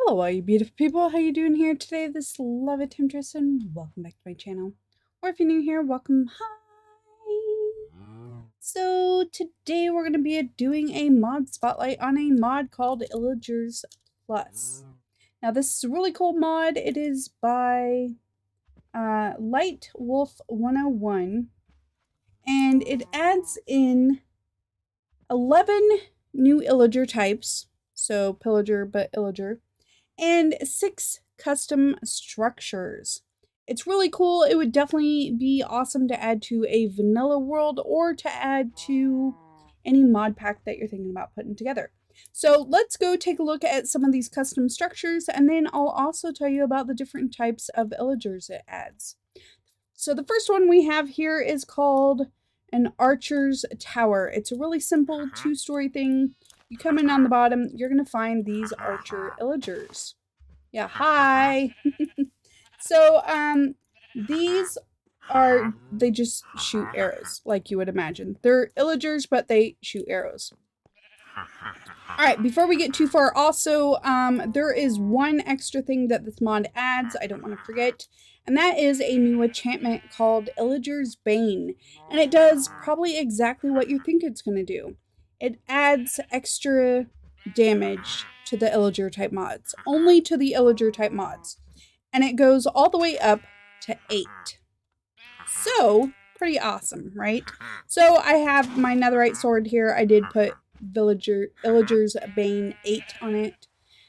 Hello all you beautiful people, how you doing here today? This is Love It Temptress and welcome back to my channel. Or if you're new here, welcome, hi! So today we're going to be doing a mod spotlight on a mod called Illagers Plus. Now this is a really cool mod. It is by Light Wolf 101 and it adds in 11 new Illager types, so pillager but Illager, and 6 custom structures. It's really cool. It would definitely be awesome to add to a vanilla world or to add to any mod pack that you're thinking about putting together. So let's go take a look at some of these custom structures, and then I'll also tell you about the different types of Illagers it adds. So the first one we have here is called an Archer's Tower. It's a really simple 2-story thing. You come in on the bottom, you're going to find these Archer Illagers. Yeah, hi! So, these are, they just shoot arrows, like you would imagine. They're Illagers, but they shoot arrows. Alright, before we get too far, also, there is one extra thing that this mod adds, I don't want to forget, and that is a new enchantment called Illager's Bane. And it does probably exactly what you think it's going to do. It adds extra damage to the Illager type mods, only to the Illager type mods. And it goes all the way up to 8. So, pretty awesome, right? So, I have my netherite sword here. I did put Illager's Bane 8 on it.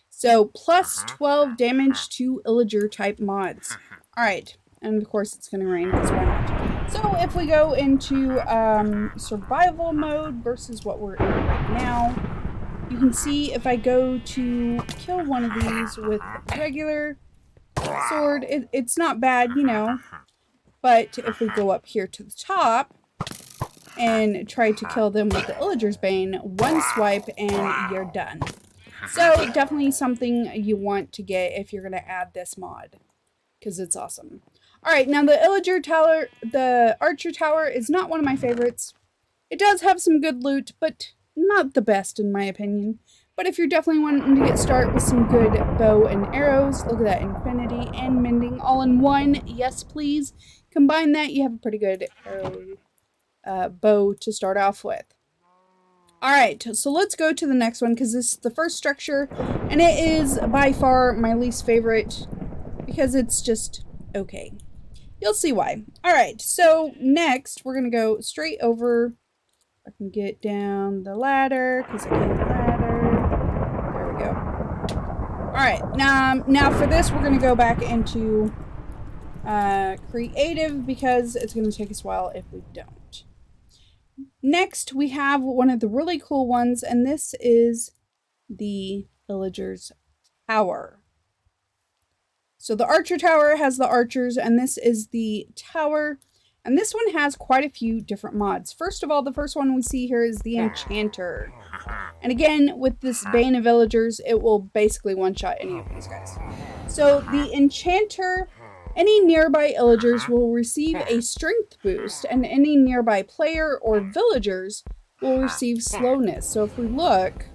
So, plus 12 damage to Illager type mods. Alright, and of course it's going to rain because why not? So if we go into survival mode versus what we're in right now, you can see if I go to kill one of these with regular sword, it's not bad, you know. But if we go up here to the top and try to kill them with the Illager's Bane, one swipe and you're done. So definitely something you want to get if you're going to add this mod, because it's awesome. Alright, now the Illager Tower, the Archer Tower is not one of my favorites. It does have some good loot, but not the best in my opinion. But if you're definitely wanting to get started with some good bow and arrows, look at that, infinity and mending all in one. Yes, please. Combine that, you have a pretty good bow to start off with. Alright, so let's go to the next one, because this is the first structure, and it is by far my least favorite, because it's just okay. You'll see why. Alright, so next we're going to go straight over. I can get down the ladder, because I can't ladder. There we go. Alright, now for this we're going to go back into creative, because it's going to take us a while if we don't. Next we have one of the really cool ones, and this is the Illager's Tower. So the Archer Tower has the archers, and this is the tower. And this one has quite a few different mods. First of all, the first one we see here is the Enchanter. And again, with this Bane of Illagers, it will basically one-shot any of these guys. So the Enchanter, any nearby Illagers will receive a strength boost, and any nearby player or villagers will receive slowness. So if we look,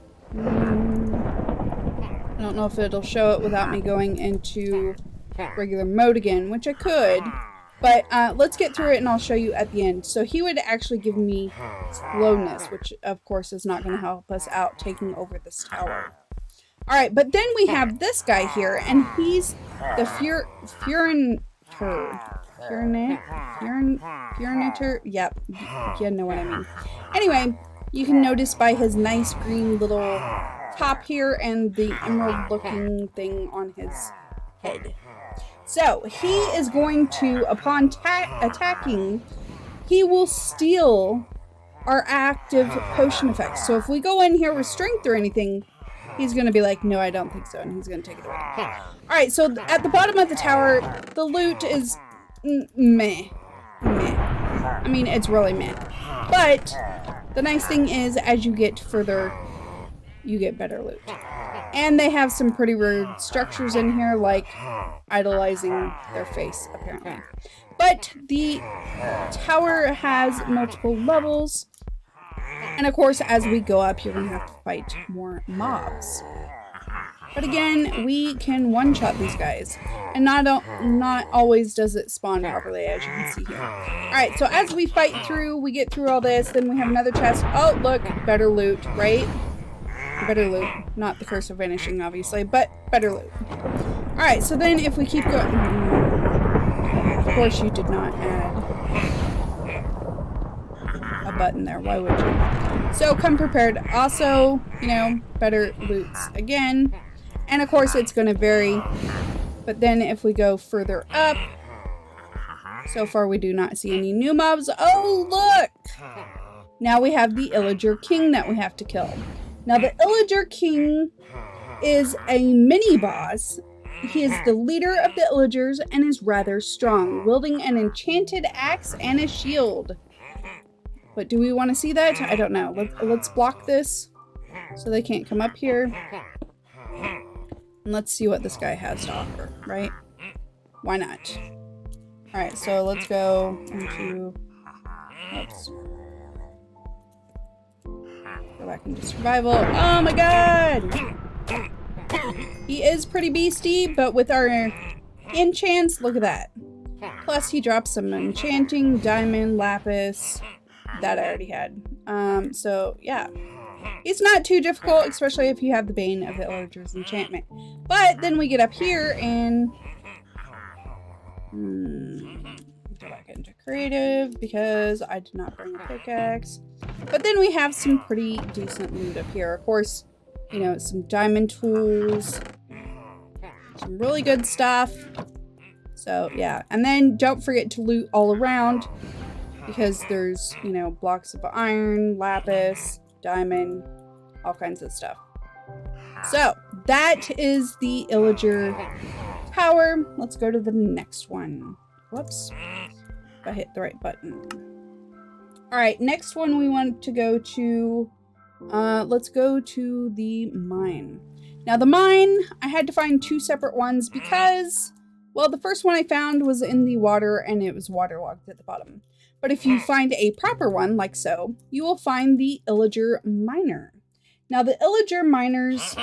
I don't know if it'll show it without me going into regular mode again, which I could, but let's get through it and I'll show you at the end. So he would actually give me slowness, which of course is not going to help us out taking over this tower. Alright, but then we have this guy here, and he's the Furinator? Yep, you know what I mean. Anyway, you can notice by his nice green little top here and the emerald looking thing on his head. So he is going to, upon attacking, he will steal our active potion effects. So if we go in here with strength or anything, he's going to be like, no, I don't think so, and he's going to take it away. Alright, so at the bottom of the tower, the loot is meh. I mean, it's really meh. But the nice thing is, as you get further, you get better loot. And they have some pretty weird structures in here, like idolizing their face, apparently. But the tower has multiple levels, And of course, as we go up, you're going to have to fight more mobs. But again, we can one-shot these guys. And not always does it spawn properly, as you can see here. Alright, so as we fight through, we get through all this, then we have another chest. Oh, look, better loot, right? Better loot. Not the curse of vanishing, obviously, but better loot. Alright, so then if we keep going... Of course you did not add a button there. Why would you? So come prepared. Also, you know, better loots again. And of course it's going to vary. But then if we go further up, so far we do not see any new mobs. Oh, look! Now we have the Illager King that we have to kill. Now the Illager King is a mini boss. He is the leader of the Illagers and is rather strong, wielding an enchanted axe and a shield. But do we want to see that? I don't know. Let's block this so they can't come up here. And let's see what this guy has to offer, right? Why not? Alright, so let's go into... Oops. Go back into survival. Oh my god! He is pretty beastie, but with our enchants, look at that. Plus he drops some enchanting, diamond, lapis. That I already had. So yeah. It's not too difficult, especially if you have the Bane of the Illager's enchantment. But then we get up here and... go back into creative because I did not bring a pickaxe. But then we have some pretty decent loot up here. Of course, you know, some diamond tools. Some really good stuff. So yeah. And then don't forget to loot all around. Because there's, you know, blocks of iron, lapis, diamond, all kinds of stuff. So, that is the Illager Tower. Let's go to the next one. Whoops. If I hit the right button. Alright, next one we want to go to... let's go to the mine. Now, the mine, I had to find two separate ones because... Well, the first one I found was in the water and it was waterlogged at the bottom. But if you find a proper one, like so, you will find the Illager Miner. Now, the Illager Miners,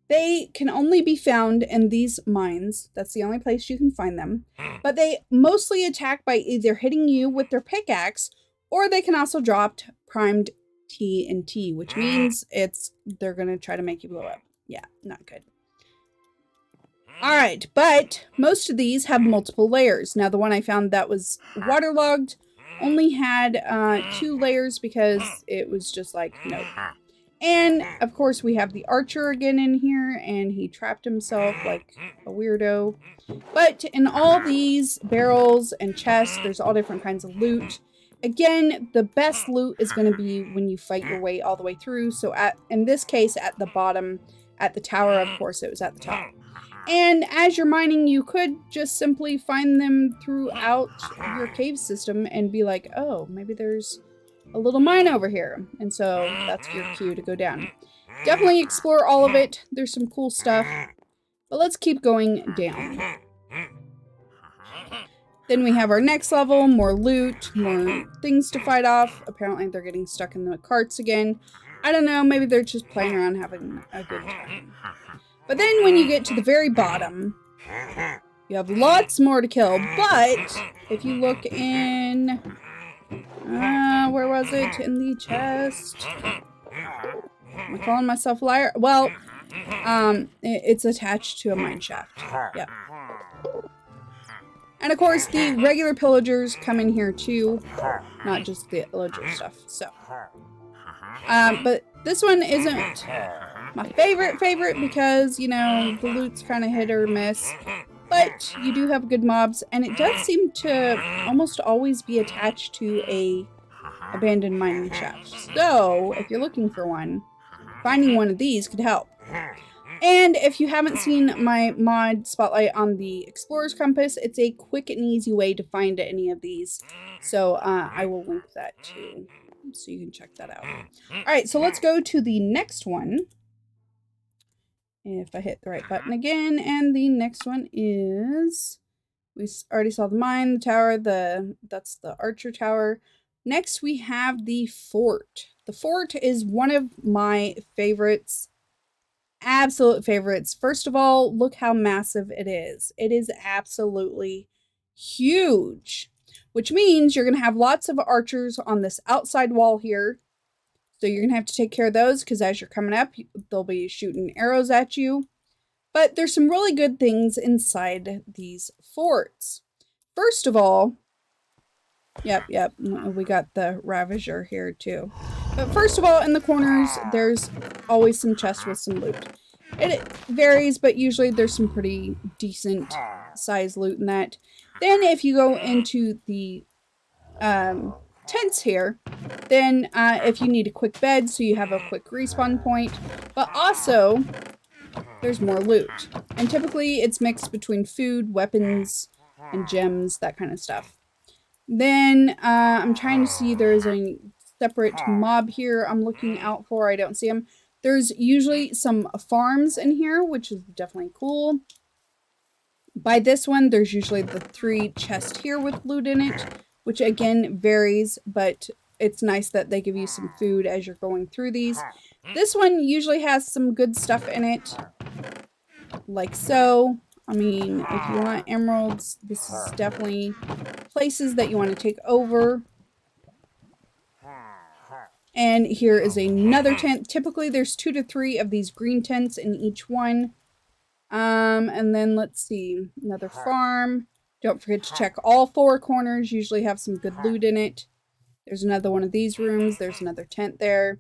they can only be found in these mines. That's the only place you can find them. But they mostly attack by either hitting you with their pickaxe, or they can also drop primed TNT, which means they're going to try to make you blow up. Yeah, not good. Alright, but most of these have multiple layers. Now, the one I found that was waterlogged only had 2 layers because it was just like, nope. And, of course, we have the archer again in here, and he trapped himself like a weirdo. But in all these barrels and chests, there's all different kinds of loot. Again, the best loot is going to be when you fight your way all the way through. So, in this case, at the bottom, at the tower, of course, it was at the top. And as you're mining, you could just simply find them throughout your cave system and be like, oh, maybe there's a little mine over here. And so that's your cue to go down. Definitely explore all of it. There's some cool stuff. But let's keep going down. Then we have our next level, more loot, more things to fight off. Apparently they're getting stuck in the carts again. I don't know, maybe they're just playing around having a good time. But then when you get to the very bottom, you have lots more to kill. But if you look in, where was it? In the chest. Am I calling myself a liar? Well, it's attached to a mine shaft. Yep. And of course, the regular pillagers come in here too, not just the Illager stuff. So, but this one isn't my favorite because, you know, the loot's kind of hit or miss. But you do have good mobs, and it does seem to almost always be attached to a abandoned mining shaft. So, if you're looking for one, finding one of these could help. And if you haven't seen my mod spotlight on the Explorer's Compass, it's a quick and easy way to find any of these. So, I will link that too, so you can check that out. Alright, so let's go to the next one. If I hit the right button again, and the next one is, we already saw the mine, the tower, that's the archer tower. Next we have the fort. The fort is one of my favorites absolute favorites. First of all, look how massive it is. It is absolutely huge, which means you're going to have lots of archers on this outside wall here. So you're going to have to take care of those because as you're coming up, they'll be shooting arrows at you. But there's some really good things inside these forts. First of all, yep, we got the Ravager here too. But first of all, in the corners, there's always some chests with some loot. It varies, but usually there's some pretty decent size loot in that. Then if you go into the tents here, then if you need a quick bed, so you have a quick respawn point, but also there's more loot. And typically it's mixed between food, weapons, and gems, that kind of stuff. Then I'm trying to see, there's a separate mob here I'm looking out for. I don't see them. There's usually some farms in here, which is definitely cool. By this one, there's usually the 3 chests here with loot in it, which again varies, but it's nice that they give you some food as you're going through these. This one usually has some good stuff in it, like so. I mean, if you want emeralds, this is definitely places that you want to take over. And here is another tent. Typically, there's 2 to 3 of these green tents in each one. And then let's see, another farm. Don't forget to check all 4 corners. Usually have some good loot in it. There's another one of these rooms. There's another tent there.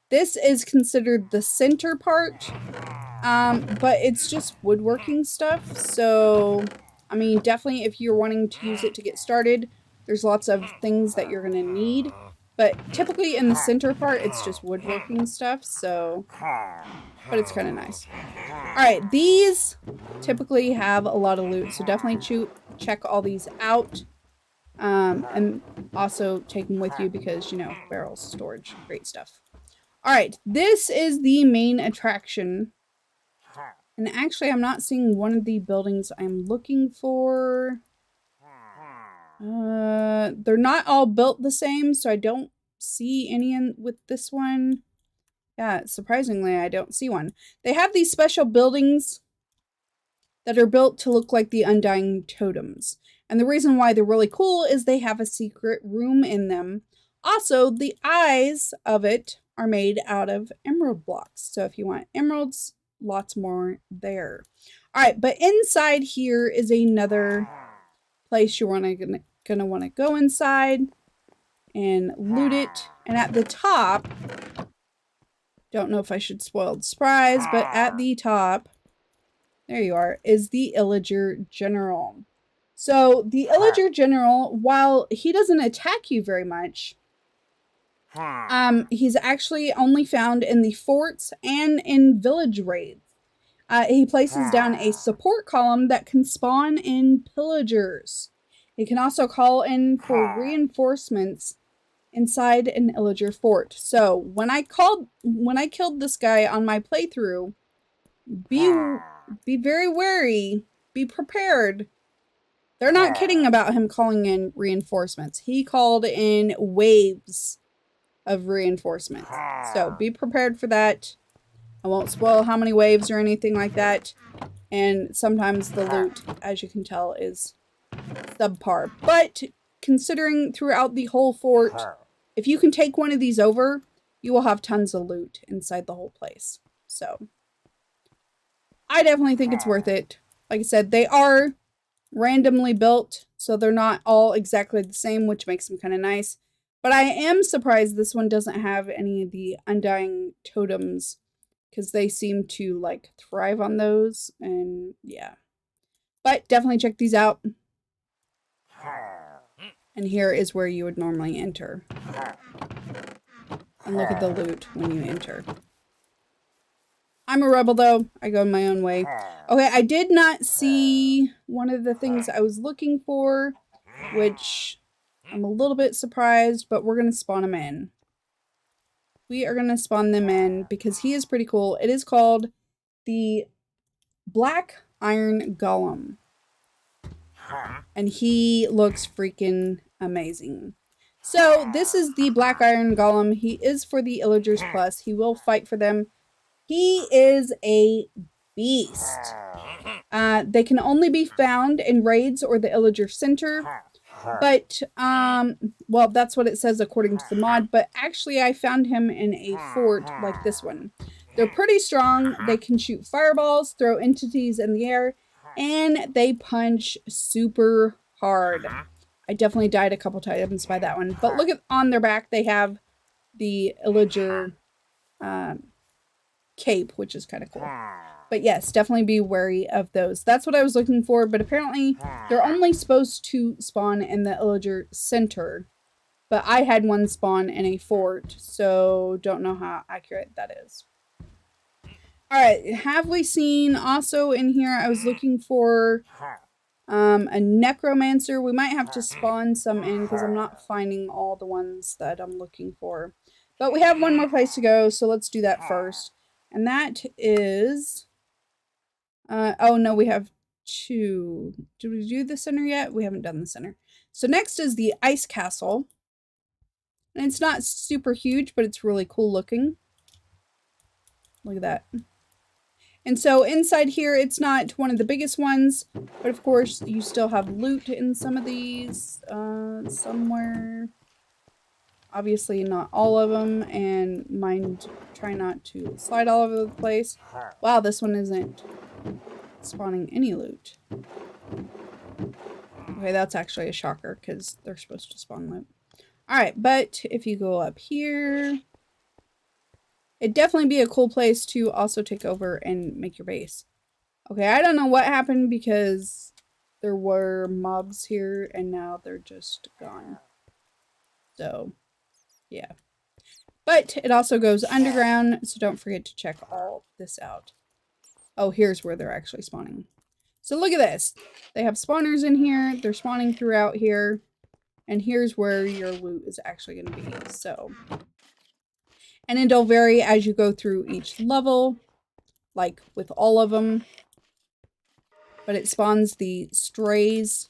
This is considered the center part, but it's just woodworking stuff. So, I mean, definitely if you're wanting to use it to get started, there's lots of things that you're going to need. But typically in the center part, it's just woodworking stuff. So, but it's kind of nice. All right, these typically have a lot of loot, so definitely check all these out. And also take them with you because, you know, barrels, storage, great stuff. All right, this is the main attraction. And actually, I'm not seeing one of the buildings I'm looking for. They're not all built the same, so I don't see any with this one. Yeah, surprisingly, I don't see one. They have these special buildings that are built to look like the Undying Totems. And the reason why they're really cool is they have a secret room in them. Also, the eyes of it are made out of emerald blocks. So if you want emeralds, lots more there. All right, but inside here is another place you're gonna want to go inside and loot it. And at the top, don't know if I should spoil the surprise, but at the top, there you are, is the Illager General. So the Illager General, while he doesn't attack you very much, he's actually only found in the forts and in village raids. He places down a support column that can spawn in pillagers. He can also call in for reinforcements inside an Illager Fort. So when I killed this guy on my playthrough, be very wary, be prepared. They're not kidding about him calling in reinforcements. He called in waves of reinforcements. So be prepared for that. I won't spoil how many waves or anything like that. And sometimes the loot, as you can tell, is subpar. But considering throughout the whole fort, if you can take one of these over, you will have tons of loot inside the whole place. So I definitely think it's worth it. Like I said, they are randomly built, so they're not all exactly the same, which makes them kind of nice. But I am surprised this one doesn't have any of the Undying Totems, because they seem to like thrive on those, and yeah. But definitely check these out. And here is where you would normally enter. And look at the loot when you enter. I'm a rebel though. I go my own way. Okay, I did not see one of the things I was looking for, which I'm a little bit surprised, but we're going to spawn him in. We are going to spawn them in because he is pretty cool. It is called the Black Iron Golem. And he looks freaking amazing. So this is the Black Iron Golem. He is for the Illagers Plus. He will fight for them. He is a beast. They can only be found in raids or the Illager Center. But, well, that's what it says according to the mod. But actually, I found him in a fort like this one. They're pretty strong. They can shoot fireballs, throw entities in the air, and they punch super hard. I definitely died a couple times by that one. But look at on their back, they have the Illager cape, which is kind of cool. But yes, definitely be wary of those. That's what I was looking for, but apparently they're only supposed to spawn in the Illager Center. But I had one spawn in a fort, so don't know how accurate that is. Alright, have we seen also in here, I was looking for a necromancer. We might have to spawn some in because I'm not finding all the ones that I'm looking for. But we have one more place to go, so let's do that first. And that is... oh no, we have two. Did we do the center yet? We haven't done the center. So next is the ice castle. And it's not super huge, but it's really cool looking. Look at that. And so inside here, it's not one of the biggest ones, but of course you still have loot in some of these somewhere. Obviously not all of them, and mind try not to slide all over the place. Wow, this one isn't spawning any loot. Okay, that's actually a shocker because they're supposed to spawn loot. Alright, but if you go up here, it'd definitely be a cool place to also take over and make your base. Okay, I don't know what happened because there were mobs here and now they're just gone. So, yeah. But it also goes underground, so don't forget to check all this out. Oh, here's where they're actually spawning. So look at this. They have spawners in here. They're spawning throughout here. And here's where your loot is actually going to be. So, and it'll vary as you go through each level, like with all of them. But it spawns the strays.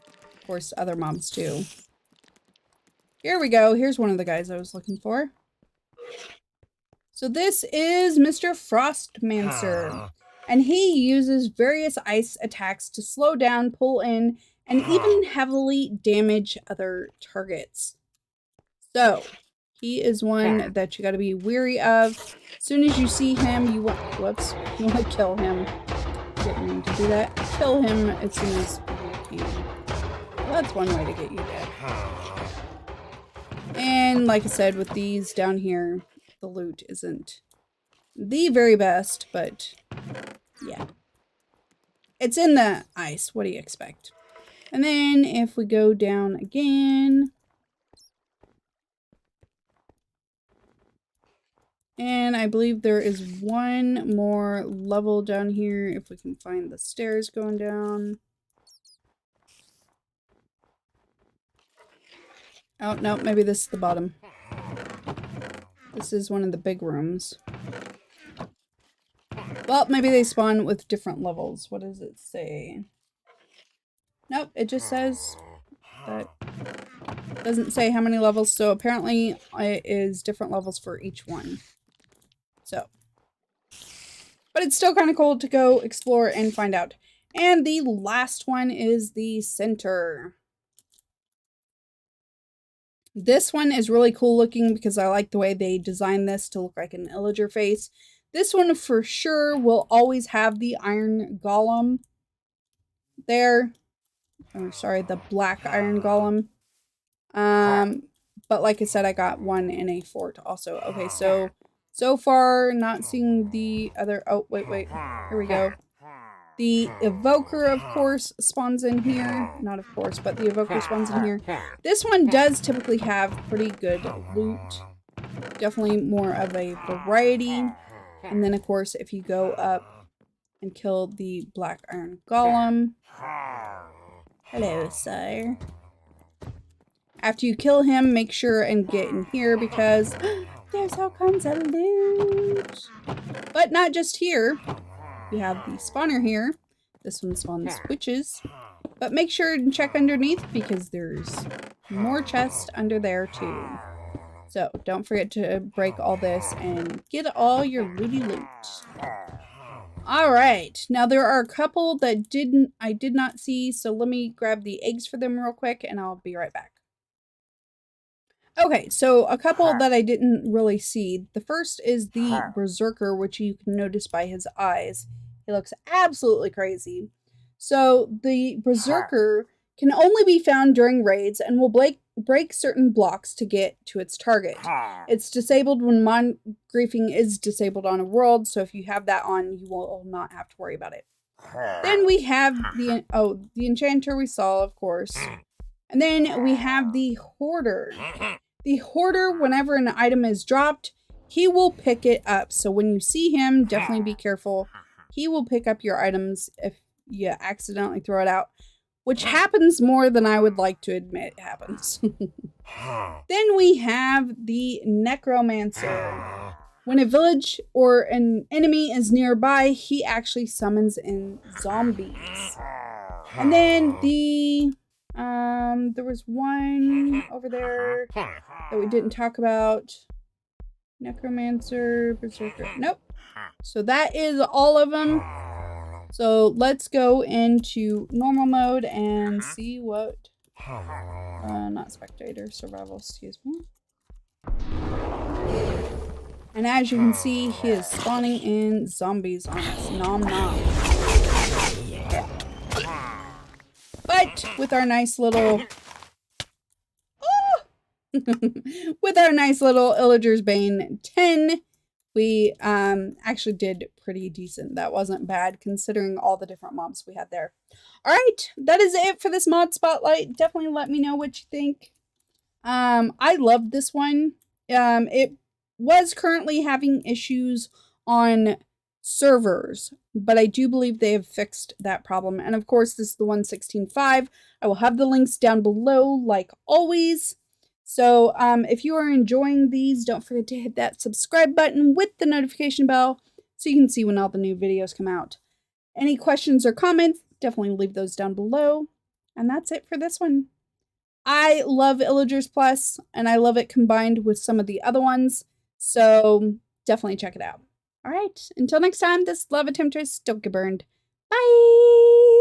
Of course, other mobs too. Here we go. Here's one of the guys I was looking for. So this is Mr. Frostmancer. And he uses various ice attacks to slow down, pull in, and even heavily damage other targets. So, he is one that you gotta be wary of. As soon as you see him, you want, whoops, you want to kill him. Didn't mean to do that. Kill him as soon as you can. Well, that's one way to get you dead. And like I said, with these down here, the loot isn't the very best, but yeah. It's in the ice. What do you expect? And then if we go down again, and I believe there is one more level down here if we can find the stairs going down. Oh, no, maybe this is the bottom. This is one of the big rooms. Well, maybe they spawn with different levels. What does it say? Nope, it just says that. Doesn't say how many levels, so apparently it is different levels for each one. So. But it's still kind of cool to go explore and find out. And the last one is the center. This one is really cool looking because I like the way they designed this to look like an Illager face. This one for sure will always have the iron golem there. Or sorry, the black iron golem. But like I said, I got one in a fort also. Okay, so far not seeing the other. Oh, wait. Here we go. The evoker, of course, spawns in here. Not of course, but the evoker spawns in here. This one does typically have pretty good loot. Definitely more of a variety. And then, of course, if you go up and kill the black iron golem. Hello, sire. After you kill him, make sure and get in here because there's all kinds of loot. But not just here. You have the spawner here. This one spawns witches. But make sure and check underneath because there's more chests under there too. So don't forget to break all this and get all your looty loot. All right, now there are a couple that I did not see, so let me grab the eggs for them real quick and I'll be right back. Okay, so a couple that I didn't really see. The first is the Berserker, which you can notice by his eyes. He looks absolutely crazy. So the Berserker can only be found during raids and will break certain blocks to get to its target. It's disabled when mod griefing is disabled on a world, so if you have that on, you will not have to worry about it. Then we have the Enchanter we saw, of course. And then we have the Hoarder. The Hoarder, whenever an item is dropped, he will pick it up. So when you see him, definitely be careful. He will pick up your items if you accidentally throw it out, which happens more than I would like to admit it happens. Then we have the Necromancer. When a village or an enemy is nearby, he actually summons in zombies. And then the there was one over there that we didn't talk about. Necromancer, Berserker. Nope. So that is all of them. So let's go into normal mode and see what... not spectator, survival, excuse me. And as you can see, he is spawning in zombies on us. Nom nom. Yeah. But with our nice little... with our nice little Illager's Bane 10, we actually did pretty decent. That wasn't bad considering all the different mobs we had there. All right, that is it for this mod spotlight. Definitely let me know what you think. I loved this one. It was currently having issues on servers, but I do believe they have fixed that problem. And of course, this is the 1.16.5. I will have the links down below like always. So if you are enjoying these, don't forget to hit that subscribe button with the notification bell so you can see when all the new videos come out. Any questions or comments, definitely leave those down below. And that's it for this one. I love Illagers Plus, and I love it combined with some of the other ones. So definitely check it out. All right, until next time, this is Lava Temptress. Don't get burned. Bye!